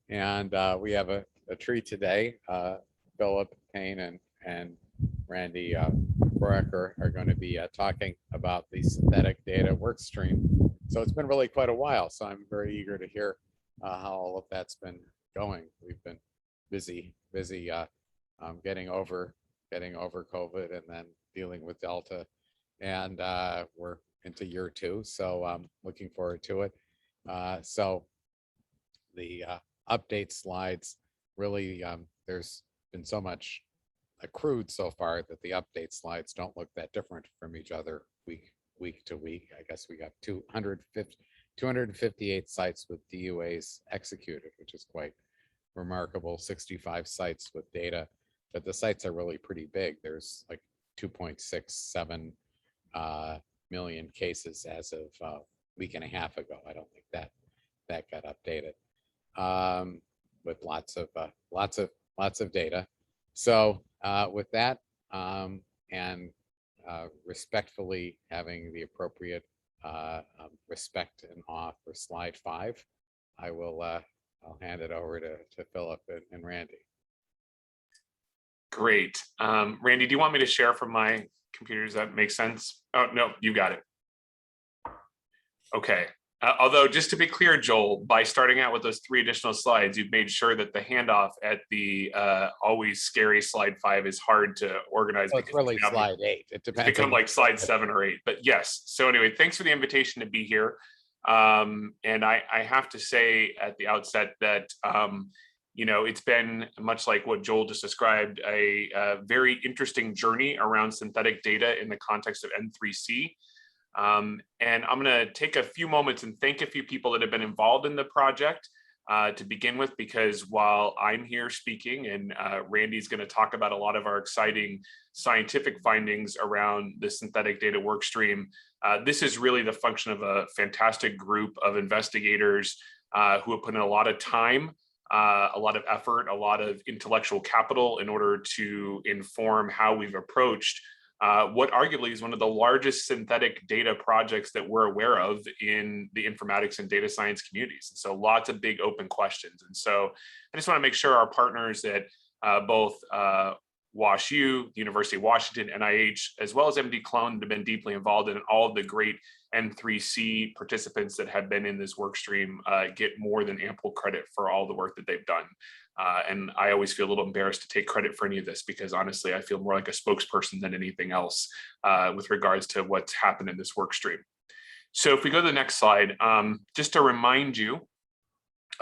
And we have a treat today. Phillip, Payne, and Randi Foraker are going to be talking about the synthetic data workstream. So it's been really quite a while. So I'm very eager to hear how all of that's been going. We've been busy getting over COVID and then dealing with Delta, and we're into year 2. So I'm looking forward to it. So the update slides really, there's been so much accrued so far that the update slides don't look that different from each other week to week. I guess we got 258 sites with DUAs executed, which is quite remarkable. 65 sites with data, but the sites are really pretty big. There's like 2.67 million cases as of a week and a half ago. I don't think that got updated, with lots of data. So with that, and respectfully having the appropriate respect and awe for slide 5, I will I'll hand it over to Phillip and Randi. Great. Randi, do you want me to share from my computer? Does that make sense? Oh, no, you got it. Okay. Although, just to be clear, Joel, by starting out with those 3 additional slides, you've made sure that the handoff at the always scary slide 5 is hard to organize. Well, it's really slide 8. It depends. It's become like slide 7 or 8. But yes. So anyway, thanks for the invitation to be here. And I have to say at the outset that you know, it's been, much like what Joel just described, a very interesting journey around synthetic data in the context of N3C. And I'm going to take a few moments and thank a few people that have been involved in the project to begin with, because while I'm here speaking and Randi's going to talk about a lot of our exciting scientific findings around the synthetic data workstream, this is really the function of a fantastic group of investigators who have put in a lot of time, a lot of effort, a lot of intellectual capital in order to inform how we've approached what arguably is one of the largest synthetic data projects that we're aware of in the informatics and data science communities. And so lots of big open questions. And so I just want to make sure our partners at both WashU, the University of Washington, NIH, as well as MD Clone have been deeply involved in all of the great N3C participants that have been in this work stream get more than ample credit for all the work that they've done. And I always feel a little embarrassed to take credit for any of this, because honestly, I feel more like a spokesperson than anything else with regards to what's happened in this work stream. So if we go to the next slide, just to remind you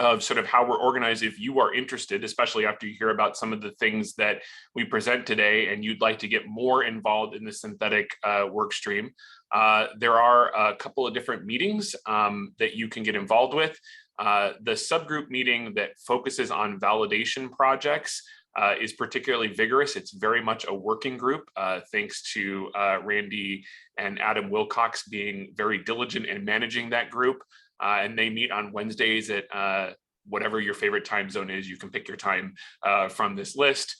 of sort of how we're organized, if you are interested, especially after you hear about some of the things that we present today and you'd like to get more involved in the synthetic work stream, there are a couple of different meetings that you can get involved with. The subgroup meeting that focuses on validation projects is particularly vigorous. It's very much a working group, thanks to Randi and Adam Wilcox being very diligent in managing that group. And they meet on Wednesdays at whatever your favorite time zone is. You can pick your time from this list.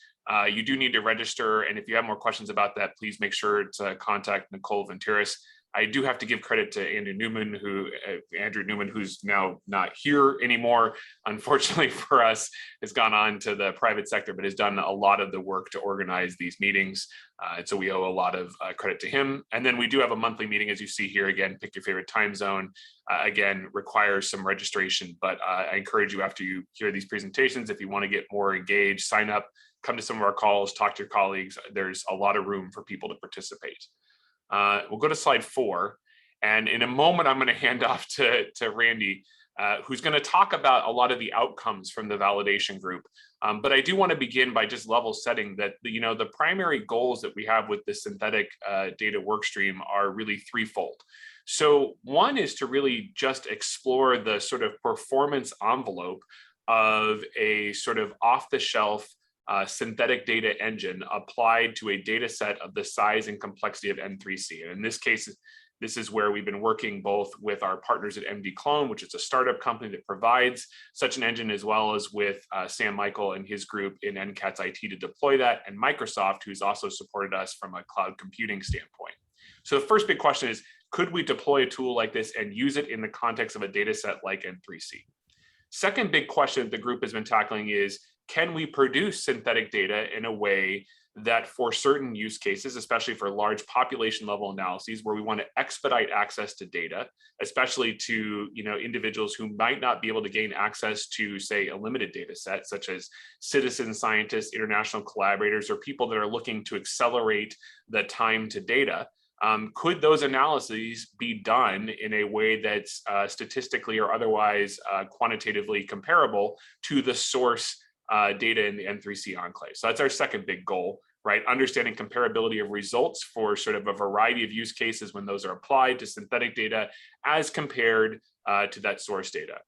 You do need to register. And if you have more questions about that, please make sure to contact Nicole Venturis. I do have to give credit to Andrew Newman, who's now not here anymore, unfortunately for us, has gone on to the private sector, but has done a lot of the work to organize these meetings. And so we owe a lot of credit to him. And then we do have a monthly meeting, as you see here. Again, pick your favorite time zone. Again, requires some registration, but I encourage you, after you hear these presentations, if you want to get more engaged, sign up, come to some of our calls, talk to your colleagues. There's a lot of room for people to participate. We'll go to slide 4. And in a moment, I'm going to hand off to Randi, who's going to talk about a lot of the outcomes from the validation group. But I do want to begin by just level setting that, the primary goals that we have with the synthetic data workstream are really threefold. So one is to really just explore the sort of performance envelope of a sort of off-the-shelf synthetic data engine applied to a data set of the size and complexity of N3C. And in this case, this is where we've been working both with our partners at MD Clone, which is a startup company that provides such an engine, as well as with Sam Michael and his group in NCATS IT to deploy that, and Microsoft, who's also supported us from a cloud computing standpoint. So the first big question is, could we deploy a tool like this and use it in the context of a data set like N3C? Second big question that the group has been tackling is, can we produce synthetic data in a way that for certain use cases, especially for large population level analyses where we want to expedite access to data, especially to individuals who might not be able to gain access to, say, a limited data set, such as citizen scientists, international collaborators, or people that are looking to accelerate the time to data. Could those analyses be done in a way that's statistically or otherwise quantitatively comparable to the source data in the N3C enclave? So that's our second big goal, right? Understanding comparability of results for sort of a variety of use cases when those are applied to synthetic data as compared to that source data.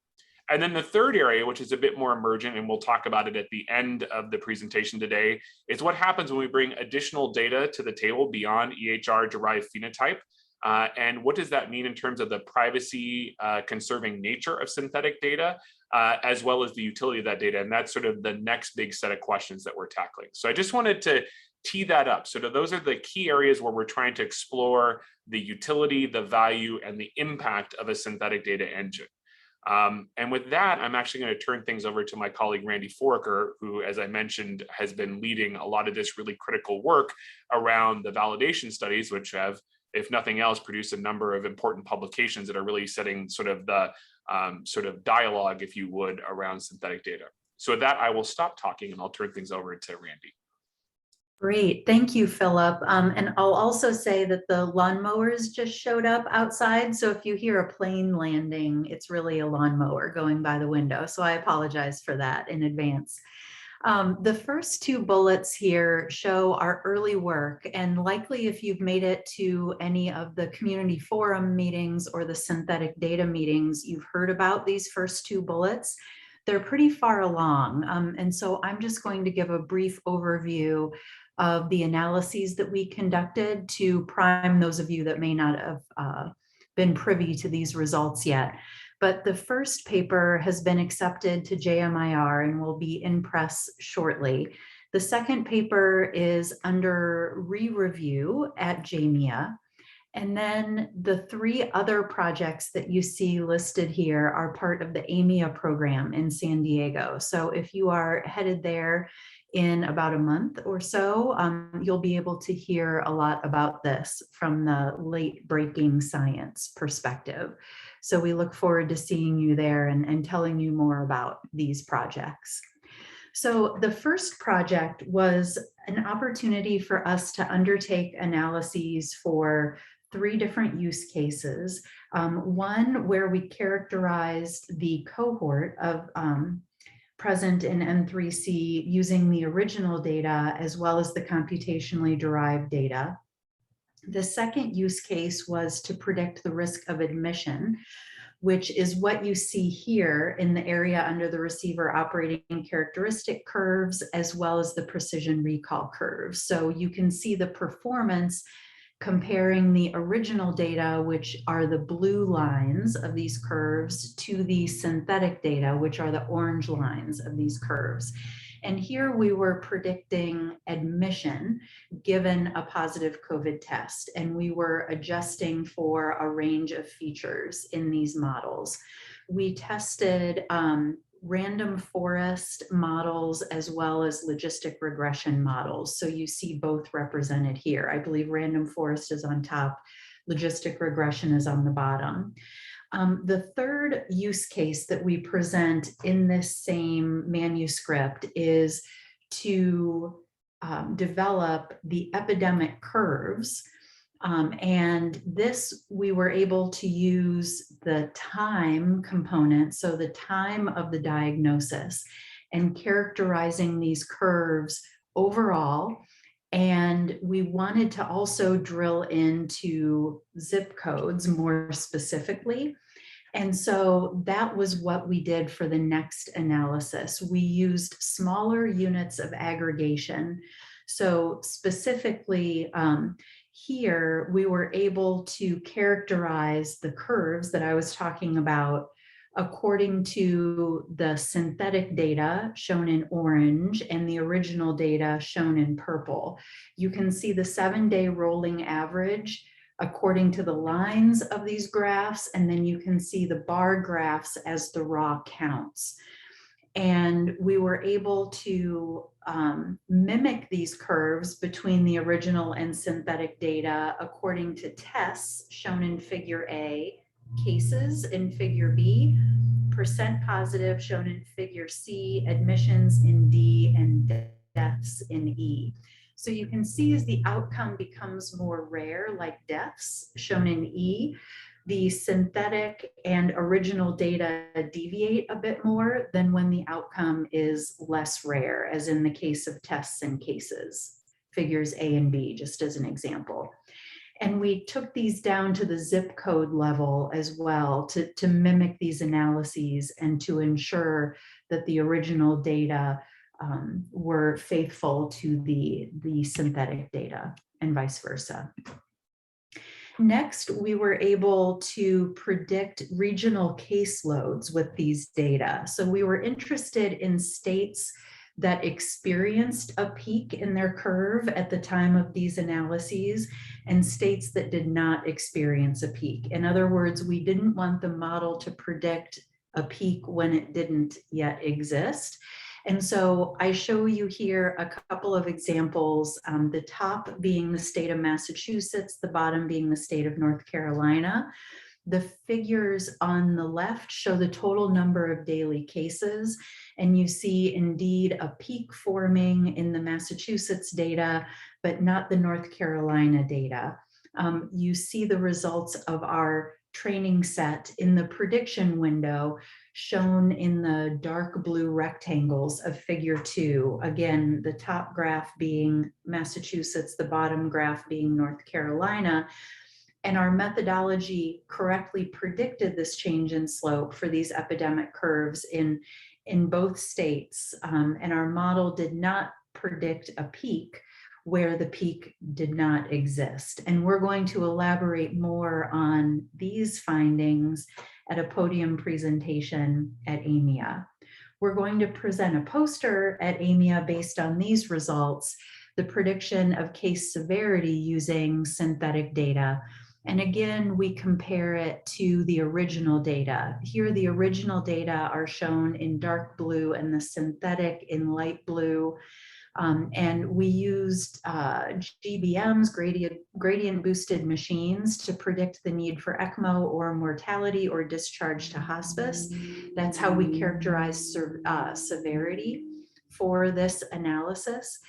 And then the third area, which is a bit more emergent, and we'll talk about it at the end of the presentation today, is what happens when we bring additional data to the table beyond EHR-derived phenotype. And what does that mean in terms of the privacy conserving nature of synthetic data, as well as the utility of that data? And that's sort of the next big set of questions that we're tackling. So I just wanted to tee that up. So those are the key areas where we're trying to explore the utility, the value, and the impact of a synthetic data engine. And with that, I'm actually going to turn things over to my colleague, Randi, who, as I mentioned, has been leading a lot of this really critical work around the validation studies, which have, if nothing else, produced a number of important publications that are really setting sort of the dialogue, if you would, around synthetic data. So with that, I will stop talking and I'll turn things over to Randi. Great, thank you, Philip. And I'll also say that the lawnmowers just showed up outside. So if you hear a plane landing, it's really a lawnmower going by the window. So I apologize for that in advance. The first two bullets here show our early work, and likely if you've made it to any of the community forum meetings or the synthetic data meetings, you've heard about these first two bullets. They're pretty far along. And so I'm just going to give a brief overview of the analyses that we conducted to prime those of you that may not have been privy to these results yet. But the first paper has been accepted to JMIR and will be in press shortly. The second paper is under re-review at JMIA. And then the three other projects that you see listed here are part of the AMIA program in San Diego. So if you are headed there in about a month or so, you'll be able to hear a lot about this from the late breaking science perspective. So we look forward to seeing you there and telling you more about these projects. So the first project was an opportunity for us to undertake analyses for three different use cases. One where we characterized the cohort of present in N3C using the original data as well as the computationally derived data. The second use case was to predict the risk of admission, which is what you see here in the area under the receiver operating characteristic curves, as well as the precision recall curves. So you can see the performance comparing the original data, which are the blue lines of these curves, to the synthetic data, which are the orange lines of these curves. And here we were predicting admission given a positive COVID test, and we were adjusting for a range of features in these models. We tested random forest models as well as logistic regression models. So you see both represented here. I believe random forest is on top, logistic regression is on the bottom. The third use case that we present in this same manuscript is to develop the epidemic curves. And this, we were able to use the time component, so the time of the diagnosis, and characterizing these curves overall. And we wanted to also drill into zip codes more specifically. And so that was what we did for the next analysis. We used smaller units of aggregation. So specifically, here, we were able to characterize the curves that I was talking about according to the synthetic data shown in orange and the original data shown in purple. You can see the 7-day rolling average according to the lines of these graphs, and then you can see the bar graphs as the raw counts. And we were able to mimic these curves between the original and synthetic data according to tests shown in figure A, cases in figure B, percent positive shown in figure C, admissions in D, and deaths in E. So you can see as the outcome becomes more rare, like deaths shown in E, the synthetic and original data deviate a bit more than when the outcome is less rare, as in the case of tests and cases, figures A and B, just as an example. And we took these down to the zip code level as well to mimic these analyses and to ensure that the original data were faithful to the synthetic data and vice versa. Next, we were able to predict regional caseloads with these data. So we were interested in states that experienced a peak in their curve at the time of these analyses and states that did not experience a peak. In other words, we didn't want the model to predict a peak when it didn't yet exist. And so I show you here a couple of examples, the top being the state of Massachusetts, the bottom being the state of North Carolina. The figures on the left show the total number of daily cases, and you see indeed a peak forming in the Massachusetts data, but not the North Carolina data. You see the results of our training set in the prediction window shown in the dark blue rectangles of figure 2. Again, the top graph being Massachusetts, the bottom graph being North Carolina. And our methodology correctly predicted this change in slope for these epidemic curves in both states. And our model did not predict a peak where the peak did not exist. And we're going to elaborate more on these findings at a podium presentation at AMIA. We're going to present a poster at AMIA based on these results, the prediction of case severity using synthetic data. And again, we compare it to the original data. Here, the original data are shown in dark blue and the synthetic in light blue. And we used GBMs, gradient boosted machines, to predict the need for ECMO or mortality or discharge to hospice. That's how we characterize severity for this analysis.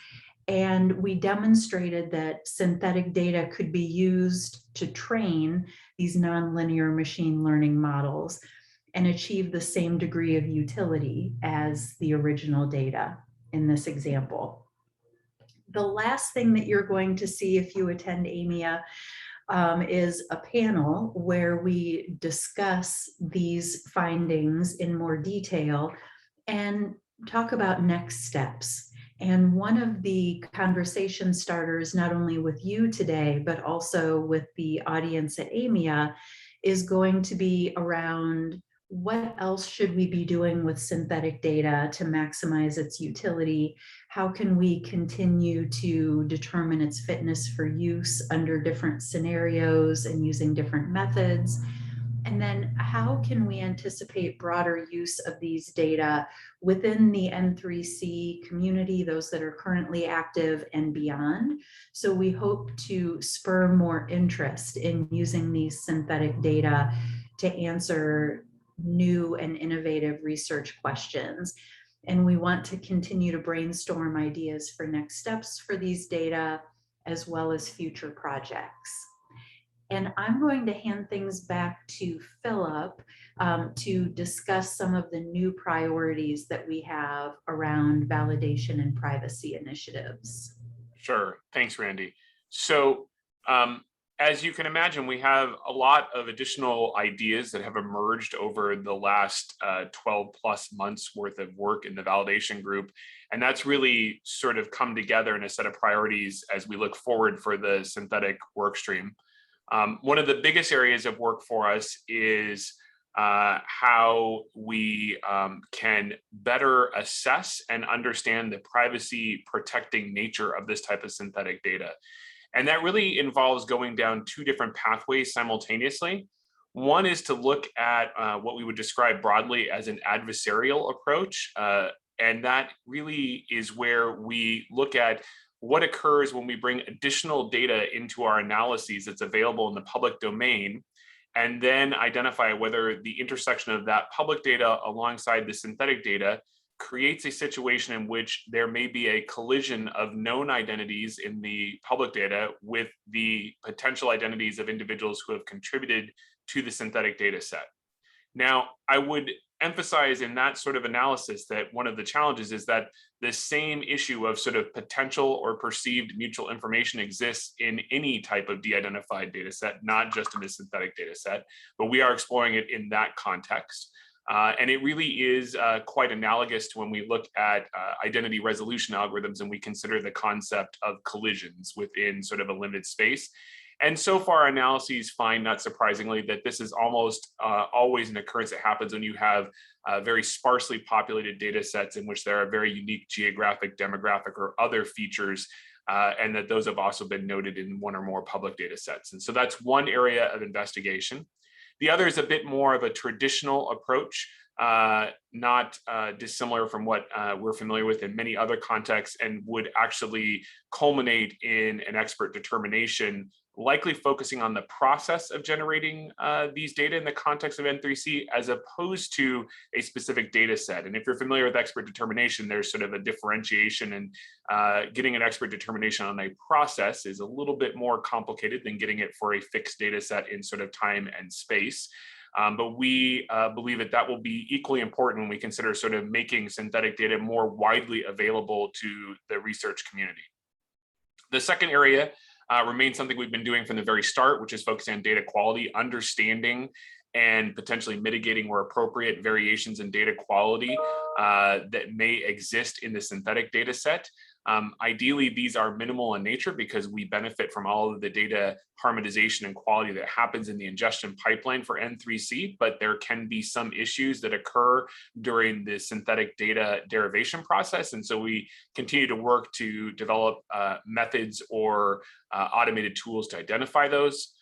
And we demonstrated that synthetic data could be used to train these nonlinear machine learning models and achieve the same degree of utility as the original data in this example. The last thing that you're going to see if you attend AMIA is a panel where we discuss these findings in more detail and talk about next steps. And one of the conversation starters, not only with you today, but also with the audience at AMIA, is going to be around what else should we be doing with synthetic data to maximize its utility? How can we continue to determine its fitness for use under different scenarios and using different methods? And then how can we anticipate broader use of these data within the N3C community, those that are currently active and beyond? So we hope to spur more interest in using these synthetic data to answer new and innovative research questions. And we want to continue to brainstorm ideas for next steps for these data, as well as future projects. And I'm going to hand things back to Phillip to discuss some of the new priorities that we have around validation and privacy initiatives. Sure. Thanks, Randi. So as you can imagine, we have a lot of additional ideas that have emerged over the last 12 plus months worth of work in the validation group. And that's really sort of come together in a set of priorities as we look forward for the synthetic work stream. One of the biggest areas of work for us is how we can better assess and understand the privacy protecting nature of this type of synthetic data. And that really involves going down two different pathways simultaneously. One is to look at what we would describe broadly as an adversarial approach. And that really is where we look at what occurs when we bring additional data into our analyses that's available in the public domain, and then identify whether the intersection of that public data alongside the synthetic data creates a situation in which there may be a collision of known identities in the public data with the potential identities of individuals who have contributed to the synthetic data set. Now, I would emphasize in that sort of analysis that one of the challenges is that the same issue of sort of potential or perceived mutual information exists in any type of de-identified data set, not just in the synthetic data set, but we are exploring it in that context. And it really is quite analogous to when we look at identity resolution algorithms and we consider the concept of collisions within sort of a limited space. And so far, analyses find, not surprisingly, that this is almost always an occurrence that happens when you have very sparsely populated data sets in which there are very unique geographic, demographic, or other features, and that those have also been noted in one or more public data sets. And so that's one area of investigation. The other is a bit more of a traditional approach, not dissimilar from what we're familiar with in many other contexts, and would actually culminate in an expert determination, likely focusing on the process of generating these data in the context of N3C, as opposed to a specific data set. And if you're familiar with expert determination, there's sort of a differentiation, and getting an expert determination on a process is a little bit more complicated than getting it for a fixed data set in sort of time and space. But we believe that that will be equally important when we consider sort of making synthetic data more widely available to the research community. The second area remains something we've been doing from the very start, which is focusing on data quality, understanding and potentially mitigating where appropriate variations in data quality that may exist in the synthetic data set. Ideally, these are minimal in nature because we benefit from all of the data harmonization and quality that happens in the ingestion pipeline for N3C, but there can be some issues that occur during the synthetic data derivation process. And so we continue to work to develop methods or automated tools to identify those.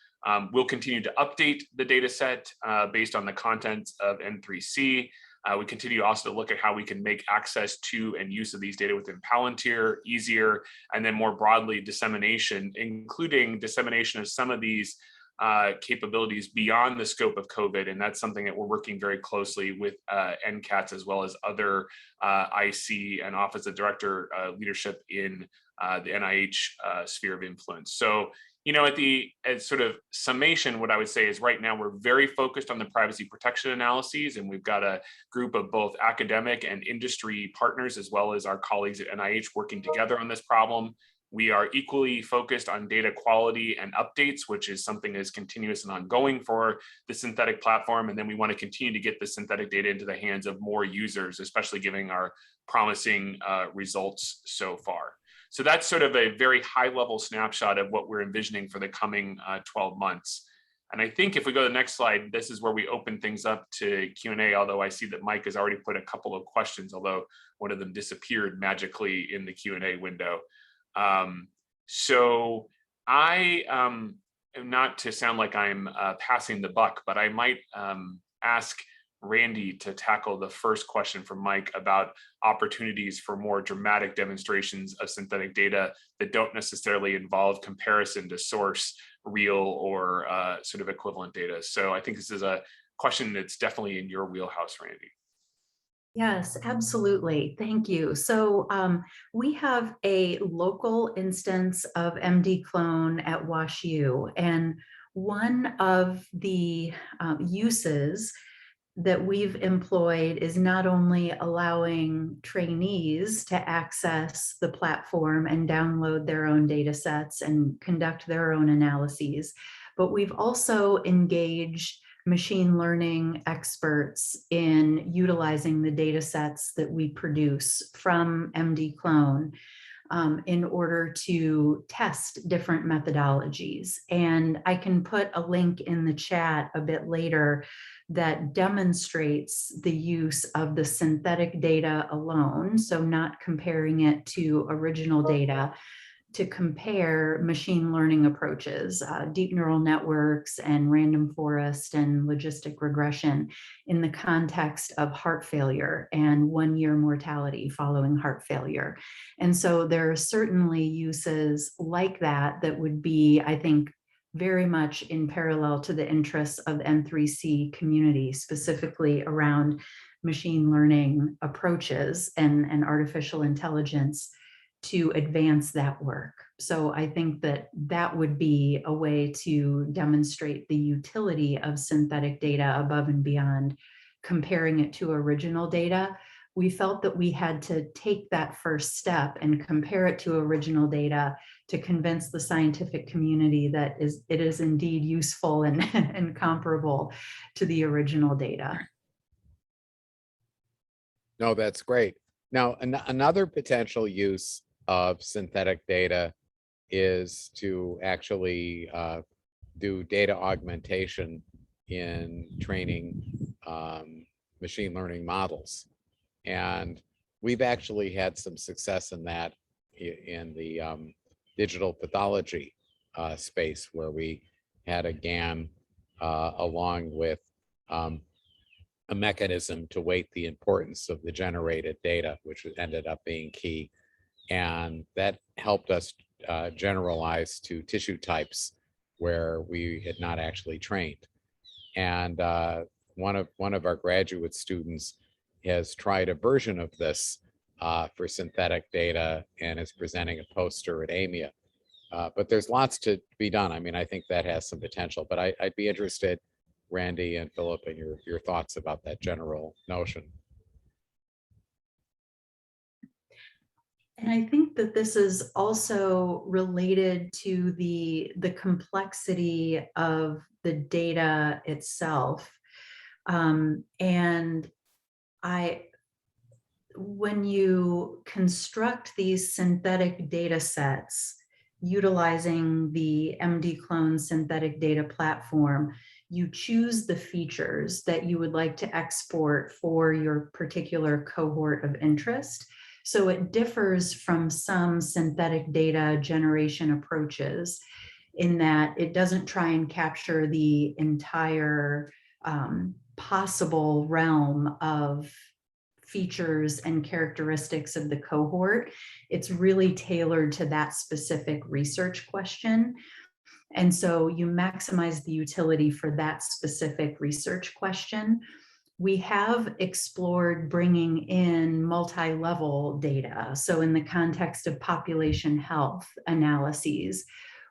We'll continue to update the data set based on the contents of N3C. We continue also to look at how we can make access to and use of these data within Palantir easier, and then more broadly dissemination, including dissemination of some of these capabilities beyond the scope of COVID. And that's something that we're working very closely with NCATS as well as other IC and Office of Director leadership in the NIH sphere of influence. So, you know, as sort of summation, what I would say is right now we're very focused on the privacy protection analyses, and we've got a group of both academic and industry partners, as well as our colleagues at NIH working together on this problem. We are equally focused on data quality and updates, which is something that is continuous and ongoing for the synthetic platform. And then we want to continue to get the synthetic data into the hands of more users, especially given our promising results so far. So that's sort of a very high level snapshot of what we're envisioning for the coming 12 months. And I think if we go to the next slide, this is where we open things up to Q&A, although I see that Mike has already put a couple of questions, although one of them disappeared magically in the Q&A window. So I, not to sound like I'm passing the buck, but I might ask Randi to tackle the first question from Mike about opportunities for more dramatic demonstrations of synthetic data that don't necessarily involve comparison to source real or sort of equivalent data. So I think this is a question that's definitely in your wheelhouse, Randi. Yes, absolutely. Thank you. So we have a local instance of MD Clone at WashU, and one of the uses that we've employed is not only allowing trainees to access the platform and download their own data sets and conduct their own analyses, but we've also engaged machine learning experts in utilizing the data sets that we produce from MD Clone in order to test different methodologies. And I can put a link in the chat a bit later that demonstrates the use of the synthetic data alone, so not comparing it to original data, to compare machine learning approaches, deep neural networks and random forest and logistic regression in the context of heart failure and 1-year mortality following heart failure. And so there are certainly uses like that that would be, I think, very much in parallel to the interests of the N3C community, specifically around machine learning approaches and artificial intelligence to advance that work. So I think that that would be a way to demonstrate the utility of synthetic data above and beyond comparing it to original data. We felt that we had to take that first step and compare it to original data to convince the scientific community that it is indeed useful and, and comparable to the original data. No, that's great. Now, another potential use of synthetic data is to actually do data augmentation in training machine learning models. And we've actually had some success in that in the digital pathology space, where we had a GAN along with a mechanism to weight the importance of the generated data, which ended up being key. And that helped us generalize to tissue types where we had not actually trained. And one of our graduate students has tried a version of this for synthetic data and is presenting a poster at AMIA. But there's lots to be done. I mean, I think that has some potential, but I'd be interested, Randi and Phillip, in your thoughts about that general notion. And I think that this is also related to the complexity of the data itself. And when you construct these synthetic data sets utilizing the MD-Clone synthetic data platform, you choose the features that you would like to export for your particular cohort of interest. So it differs from some synthetic data generation approaches in that it doesn't try and capture the entire possible realm of features and characteristics of the cohort. It's really tailored to that specific research question. And so you maximize the utility for that specific research question. We have explored bringing in multi-level data. So in the context of population health analyses,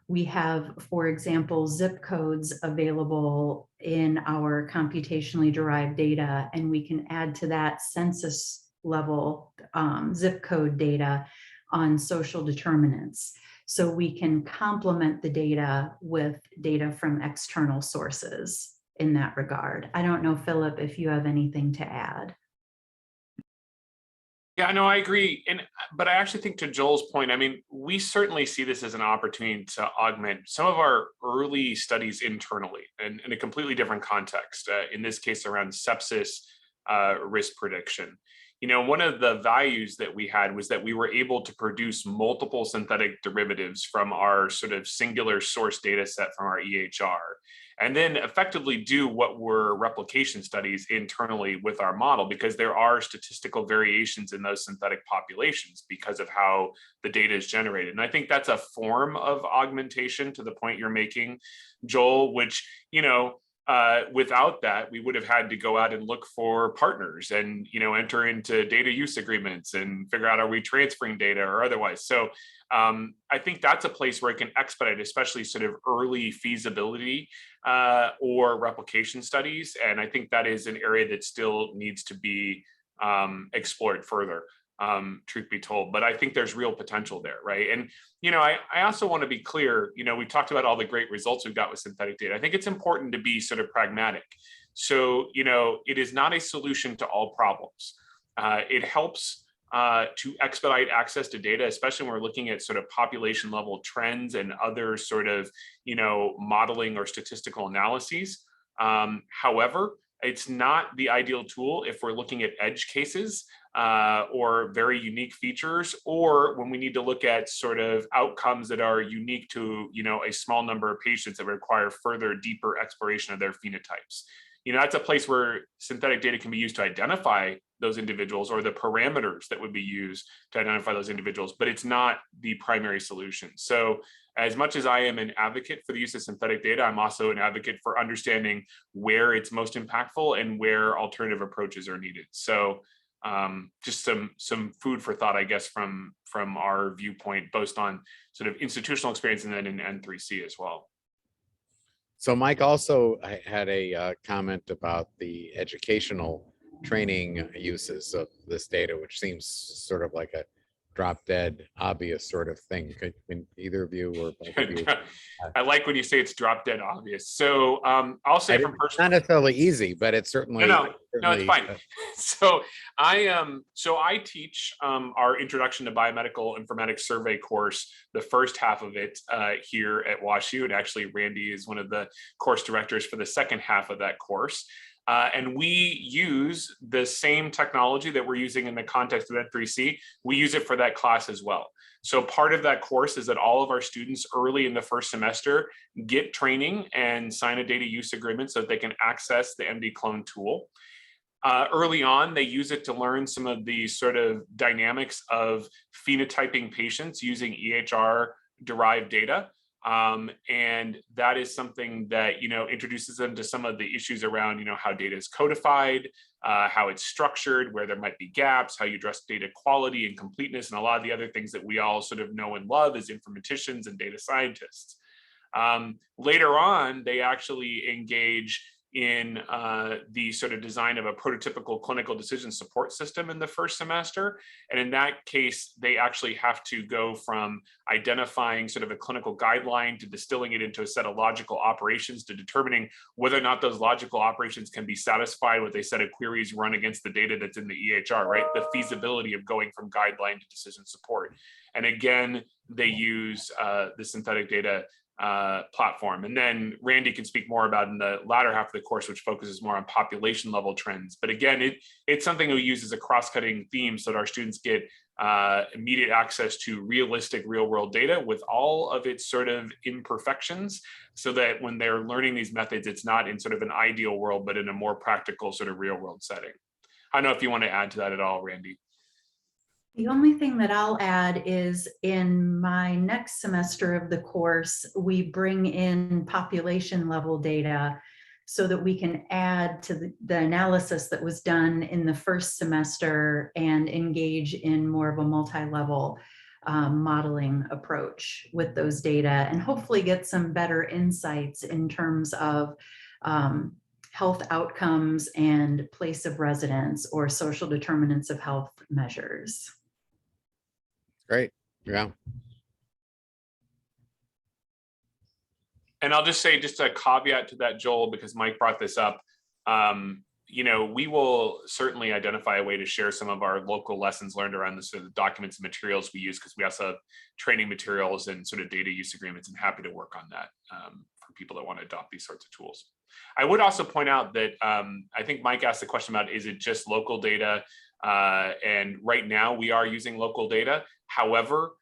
we have, for example, zip codes available in our computationally derived data, and we can add to that census level zip code data on social determinants. So we can complement the data with data from external sources in that regard. I don't know, Phillip, if you have anything to add. Yeah, no, I agree. But I actually think, to Joel's point, I mean, we certainly see this as an opportunity to augment some of our early studies internally and in a completely different context, in this case around sepsis risk prediction. You know, one of the values that we had was that we were able to produce multiple synthetic derivatives from our sort of singular source data set from our EHR, and then effectively do what were replication studies internally with our model, because there are statistical variations in those synthetic populations because of how the data is generated. And I think that's a form of augmentation, to the point you're making, Joel, which, you know, without that, we would have had to go out and look for partners and, you know, enter into data use agreements and figure out, are we transferring data or otherwise? So I think that's a place where it can expedite, especially sort of early feasibility or replication studies. And I think that is an area that still needs to be explored further, truth be told. But I think there's real potential there, right? And, you know, I also want to be clear, you know, we talked about all the great results we've got with synthetic data. I think it's important to be sort of pragmatic. So, you know, it is not a solution to all problems. It helps to expedite access to data, especially when we're looking at sort of population level trends and other sort of, you know, modeling or statistical analyses. However, it's not the ideal tool if we're looking at edge cases or very unique features, or when we need to look at sort of outcomes that are unique to, a small number of patients that require further, deeper exploration of their phenotypes. That's a place where synthetic data can be used to identify those individuals, or the parameters that would be used to identify those individuals, but it's not the primary solution. So as much as I am an advocate for the use of synthetic data, I'm also an advocate for understanding where it's most impactful and where alternative approaches are needed. So just some food for thought, I guess, from our viewpoint, both on sort of institutional experience and then in N3C as well. So Mike also had a comment about the educational training uses of this data, which seems sort of like a drop dead obvious sort of thing. Could either of you or both of you? I like when you say it's drop dead obvious. So I'll say from personal, not necessarily easy, but it's certainly no, it's fine. So I teach our Introduction to Biomedical Informatics Survey course, the first half of it here at WashU, and actually Randi is one of the course directors for the second half of that course. And we use the same technology that we're using in the context of N3C. We use it for that class as well. So part of that course is that all of our students early in the first semester get training and sign a data use agreement so that they can access the MD Clone tool. Early on, they use it to learn some of the sort of dynamics of phenotyping patients using EHR-derived data. And that is something that, introduces them to some of the issues around, how data is codified, how it's structured, where there might be gaps, how you address data quality and completeness, and a lot of the other things that we all sort of know and love as informaticians and data scientists. Later on, they actually engage in the sort of design of a prototypical clinical decision support system in the first semester. And in that case, they actually have to go from identifying sort of a clinical guideline to distilling it into a set of logical operations to determining whether or not those logical operations can be satisfied with a set of queries run against the data that's in the EHR, right? The feasibility of going from guideline to decision support. And again, they use the synthetic data platform. And then Randi can speak more about in the latter half of the course, which focuses more on population level trends. But again, it's something we use as a cross-cutting theme so that our students get immediate access to realistic real world data with all of its sort of imperfections, so that when they're learning these methods, it's not in sort of an ideal world, but in a more practical sort of real world setting. I don't know if you want to add to that at all, Randi. The only thing that I'll add is in my next semester of the course, we bring in population level data so that we can add to the analysis that was done in the first semester and engage in more of a multi-level modeling approach with those data, and hopefully get some better insights in terms of health outcomes and place of residence or social determinants of health measures. Great. Yeah. And I'll just say, just a caveat to that, Joel, because Mike brought this up. We will certainly identify a way to share some of our local lessons learned around the sort of documents and materials we use, because we also have training materials and sort of data use agreements, and happy to work on that for people that want to adopt these sorts of tools. I would also point out that I think Mike asked the question about, is it just local data? And right now we are using local data. However,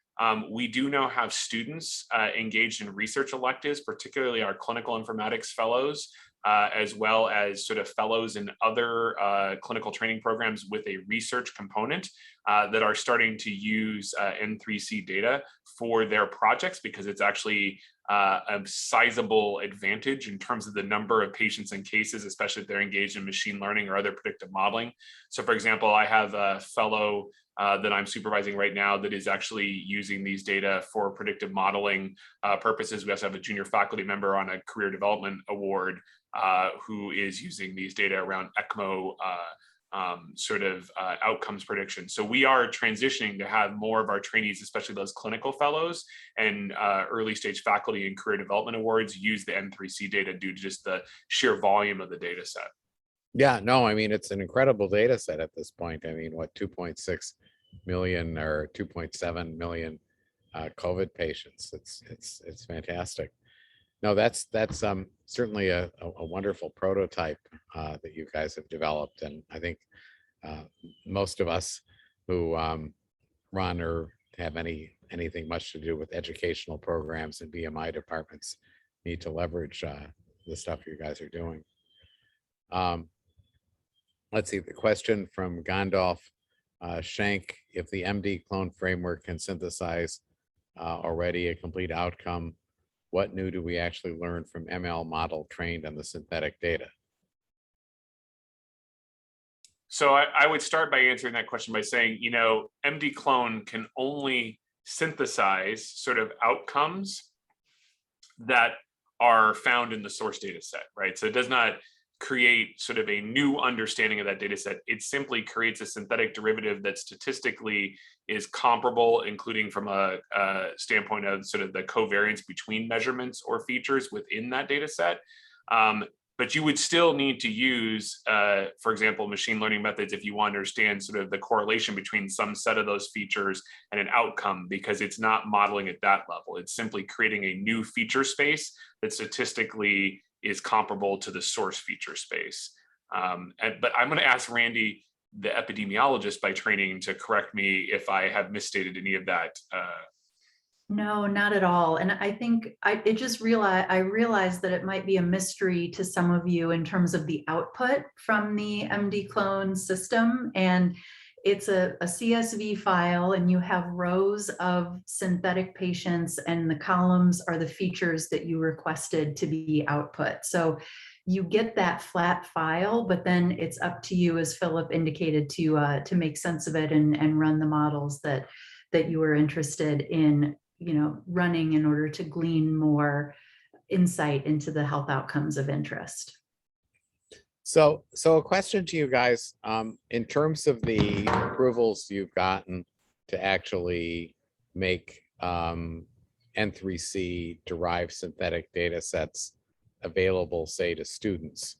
we do now have students engaged in research electives, particularly our clinical informatics fellows, as well as sort of fellows in other clinical training programs with a research component that are starting to use N3C data for their projects, because it's actually a sizable advantage in terms of the number of patients and cases, especially if they're engaged in machine learning or other predictive modeling. So for example, I have a fellow that I'm supervising right now that is actually using these data for predictive modeling purposes. We also have a junior faculty member on a career development award who is using these data around ECMO outcomes prediction. So we are transitioning to have more of our trainees, especially those clinical fellows and early stage faculty and career development awards, use the N3C data due to just the sheer volume of the data set. Yeah, no, I mean, it's an incredible data set at this point. I mean, what, 2.6 million or 2.7 million COVID patients. It's fantastic. No, that's certainly a wonderful prototype that you guys have developed, and I think most of us who run or have anything much to do with educational programs and BMI departments need to leverage the stuff you guys are doing. Let's see, the question from Gandalf Schenk: if the MD clone framework can synthesize already a complete outcome, what new do we actually learn from ML model trained on the synthetic data? So I would start by answering that question by saying, you know, MD clone can only synthesize sort of outcomes that are found in the source data set, right? So it does not create sort of a new understanding of that data set. It simply creates a synthetic derivative that statistically is comparable, including from a standpoint of sort of the covariance between measurements or features within that data set. But you would still need to use, for example, machine learning methods if you want to understand sort of the correlation between some set of those features and an outcome, because it's not modeling at that level. It's simply creating a new feature space that statistically is comparable to the source feature space. But I'm going to ask Randi, the epidemiologist by training, to correct me if I have misstated any of that. No, not at all. And I think I realized that it might be a mystery to some of you in terms of the output from the MD clone system. And it's a CSV file, and you have rows of synthetic patients, and the columns are the features that you requested to be output. So you get that flat file, but then it's up to you, as Phillip indicated, to make sense of it and run the models that you were interested in, running in order to glean more insight into the health outcomes of interest. So a question to you guys, in terms of the approvals you've gotten to actually make N3C derived synthetic data sets available, say, to students.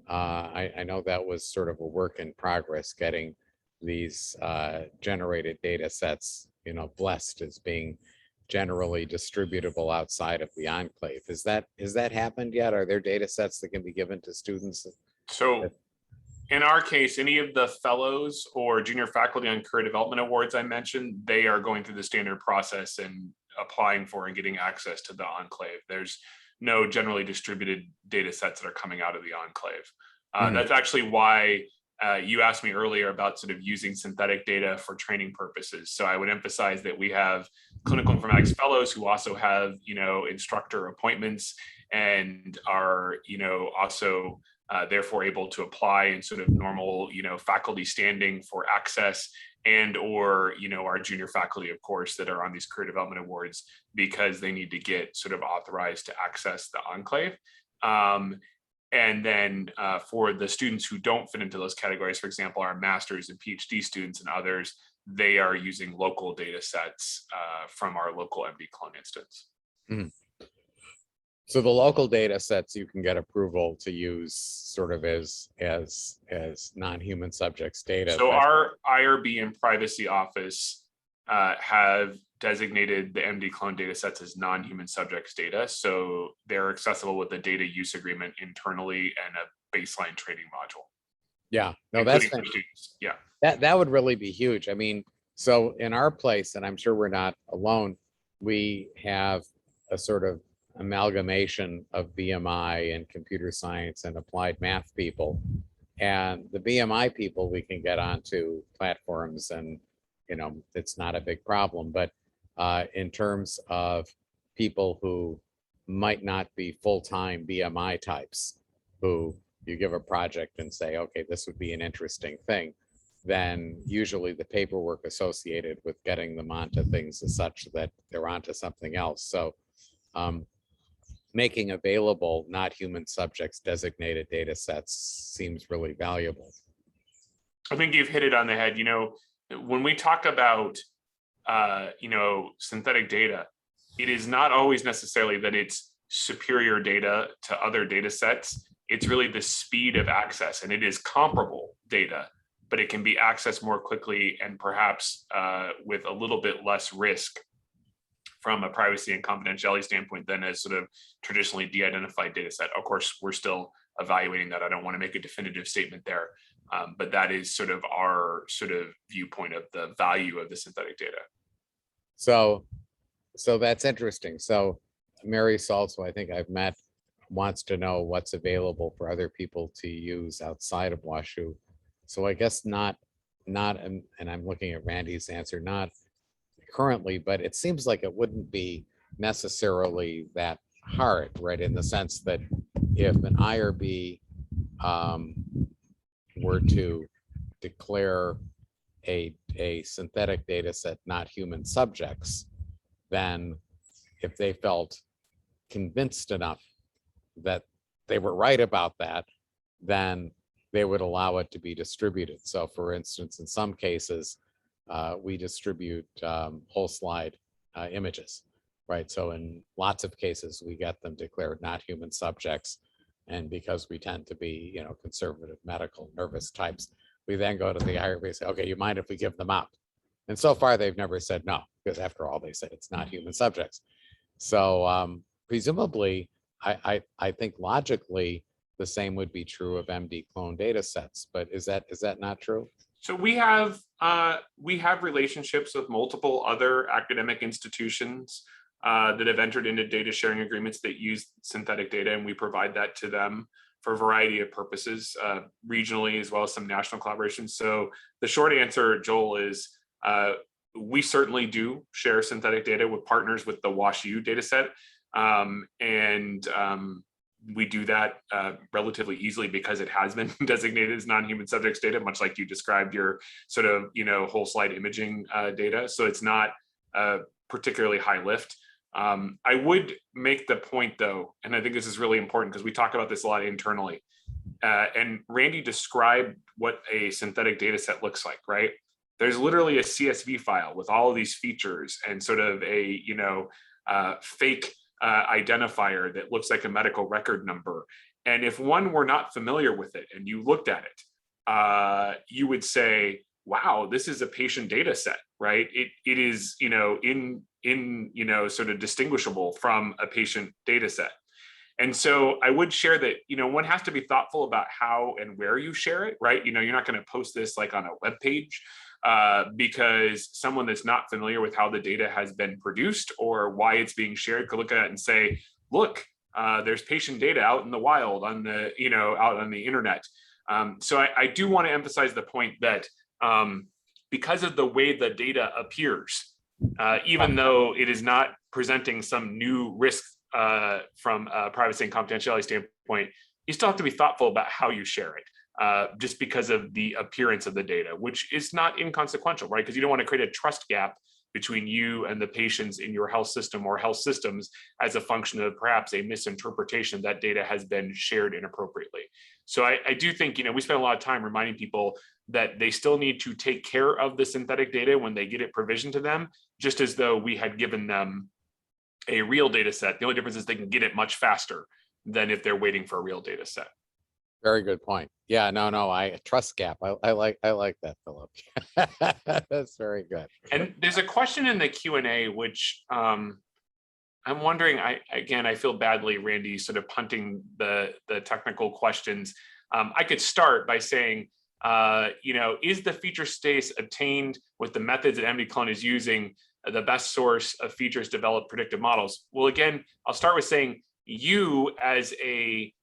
I know that was sort of a work in progress, getting these generated data sets, blessed as being generally distributable outside of the enclave. Has that happened yet? Are there data sets that can be given to students? So in our case, any of the fellows or junior faculty on career development awards I mentioned, they are going through the standard process and applying for and getting access to the enclave. There's no generally distributed data sets that are coming out of the enclave. That's actually why you asked me earlier about sort of using synthetic data for training purposes. So I would emphasize that we have clinical informatics fellows who also have, instructor appointments and are, also therefore able to apply in sort of normal, faculty standing for access, and or, our junior faculty, of course, that are on these career development awards because they need to get sort of authorized to access the enclave. And then for the students who don't fit into those categories, for example, our master's and PhD students and others, they are using local data sets from our local MD clone instance. Mm-hmm. So the local data sets you can get approval to use sort of as non-human subjects data. So our IRB and privacy office have designated the MD clone data sets as non-human subjects data. So they're accessible with a data use agreement internally and a baseline training module. Yeah, no, that's for students. Yeah. That would really be huge. I mean, so in our place, and I'm sure we're not alone, we have a sort of amalgamation of BMI and computer science and applied math people. And the BMI people we can get onto platforms, and it's not a big problem. But in terms of people who might not be full-time BMI types, who you give a project and say, okay, this would be an interesting thing, then usually the paperwork associated with getting them onto things is such that they're onto something else. So making available not human subjects designated data sets seems really valuable. I think you've hit it on the head. When we talk about synthetic data, it is not always necessarily that it's superior data to other data sets. It's really the speed of access, and it is comparable data, but it can be accessed more quickly and perhaps with a little bit less risk from a privacy and confidentiality standpoint than a sort of traditionally de-identified data set. Of course, we're still evaluating that. I don't want to make a definitive statement there, But that is sort of our sort of viewpoint of the value of the synthetic data. So that's interesting. So Mary Saltz, who I think I've met, wants to know what's available for other people to use outside of WashU. So I guess not, and I'm looking at Randy's answer, not currently, but it seems like it wouldn't be necessarily that hard, right? In the sense that if an IRB were to declare a synthetic data set, not human subjects, then if they felt convinced enough that they were right about that, then they would allow it to be distributed. So for instance, in some cases, we distribute whole slide images, right? So in lots of cases, we get them declared not human subjects. And because we tend to be, conservative medical nervous types, we then go to the IRB and say, okay, you mind if we give them out? And so far, they've never said no, because after all, they said it's not human subjects. So presumably, I think logically, the same would be true of MD clone data sets, but is that not true? So we have relationships with multiple other academic institutions that have entered into data sharing agreements that use synthetic data, and we provide that to them for a variety of purposes, regionally as well as some national collaborations. So the short answer, Joel, is we certainly do share synthetic data with partners with the WashU data set. We do that relatively easily because it has been designated as non-human subjects data, much like you described your sort of, whole slide imaging data. So it's not particularly high lift. I would make the point though, and I think this is really important because we talk about this a lot internally, and Randy described what a synthetic data set looks like, right? There's literally a CSV file with all of these features and sort of a, fake identifier that looks like a medical record number. And if one were not familiar with it and you looked at it, you would say, wow, this is a patient data set, right? It is, sort of distinguishable from a patient data set. And so I would share that, one has to be thoughtful about how and where you share it, right? You're not going to post this like on a web page because someone that's not familiar with how the data has been produced or why it's being shared could look at it and say, look, there's patient data out in the wild on the, out on the internet. So I do want to emphasize the point that because of the way the data appears, even though it is not presenting some new risk from a privacy and confidentiality standpoint, you still have to be thoughtful about how you share it. Just because of the appearance of the data, which is not inconsequential, right? Because you don't want to create a trust gap between you and the patients in your health system or health systems as a function of perhaps a misinterpretation that data has been shared inappropriately. So I do think, we spend a lot of time reminding people that they still need to take care of the synthetic data when they get it provisioned to them, just as though we had given them a real data set. The only difference is they can get it much faster than if they're waiting for a real data set. Very good point. Yeah, no, I trust gap. I like that, Phillip. That's very good. And there's a question in the Q&A, which I'm wondering, I feel badly, Randy, sort of punting the technical questions. I could start by saying, is the feature space obtained with the methods that MDClone is using the best source of features developed predictive models? Well, again, I'll start with saying you as a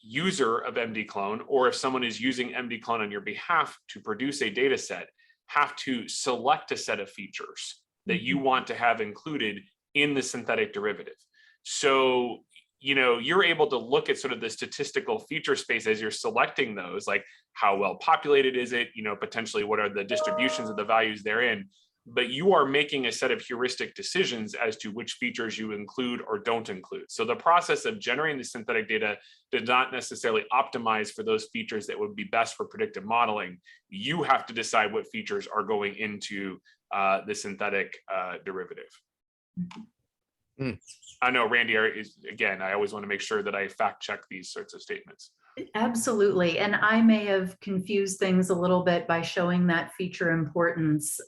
user of MDClone, or if someone is using MDClone on your behalf to produce a data set, have to select a set of features that you want to have included in the synthetic derivative. So, you're able to look at sort of the statistical feature space as you're selecting those, like how well populated is it, potentially what are the distributions of the values therein. But you are making a set of heuristic decisions as to which features you include or don't include. So the process of generating the synthetic data did not necessarily optimize for those features that would be best for predictive modeling. You have to decide what features are going into the synthetic derivative. I know, Randy, again, I always want to make sure that I fact check these sorts of statements. Absolutely. And I may have confused things a little bit by showing that feature importance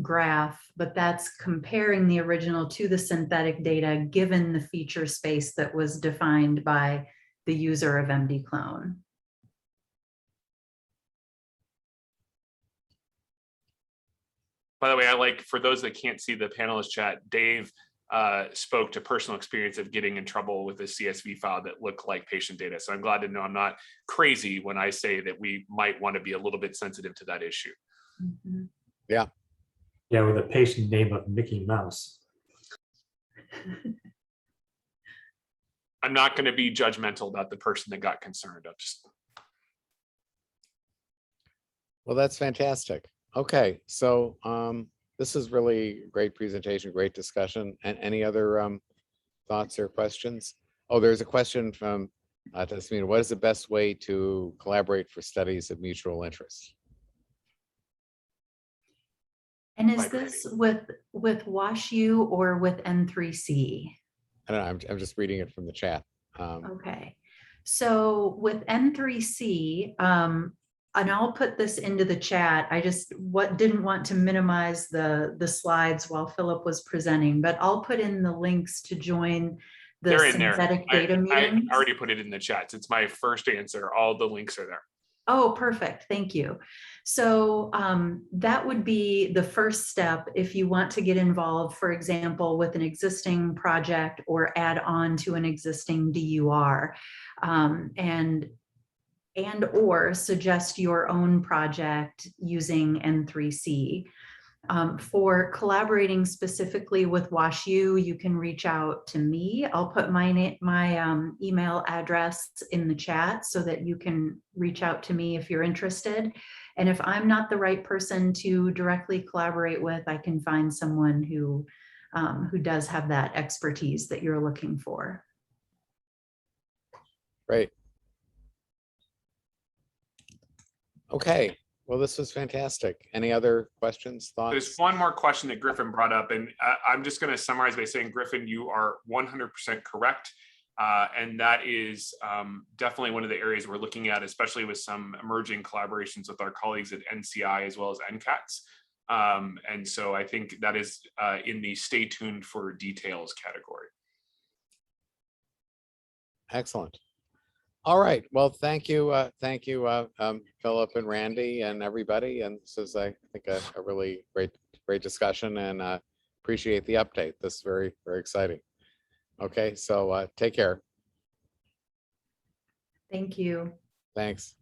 graph, but that's comparing the original to the synthetic data given the feature space that was defined by the user of MDClone. By the way, I like, for those that can't see the panelist chat, Dave spoke to personal experience of getting in trouble with a CSV file that looked like patient data. So I'm glad to know I'm not crazy when I say that we might want to be a little bit sensitive to that issue. Mhm. Yeah. Yeah, with a patient name of Mickey Mouse. I'm not going to be judgmental about the person that got concerned. I'm just. Well, that's fantastic. Okay, so this is really great presentation, great discussion. And any other thoughts or questions? Oh, there's a question from Tasmina. What is the best way to collaborate for studies of mutual interest? And is this with WashU or with N3C? I don't know. I'm just reading it from the chat. Okay, so with N3C, and I'll put this into the chat. I just didn't want to minimize the slides while Philip was presenting, but I'll put in the links to join the They're in there. synthetic data I meetings. already put it in the chat. It's my first answer. All the links are there. Oh, perfect. Thank you. So that would be the first step if you want to get involved, for example, with an existing project or add on to an existing DUR, and or suggest your own project using N3C. For collaborating specifically with WashU, you can reach out to me. I'll put my email address in the chat so that you can reach out to me if you're interested. And if I'm not the right person to directly collaborate with, I can find someone who does have that expertise that you're looking for. Great. Okay. Well, this was fantastic. Any other questions, thoughts? There's one more question that Griffin brought up, and I'm just going to summarize by saying, Griffin, you are 100% correct. And that is definitely one of the areas we're looking at, especially with some emerging collaborations with our colleagues at NCI as well as NCATS. And so I think that is in the stay tuned for details category. Excellent. All right. Well, thank you, Philip and Randy and everybody. And this is, I think, a really great discussion, and appreciate the update. This is very, very exciting. Okay, so take care. Thank you. Thanks.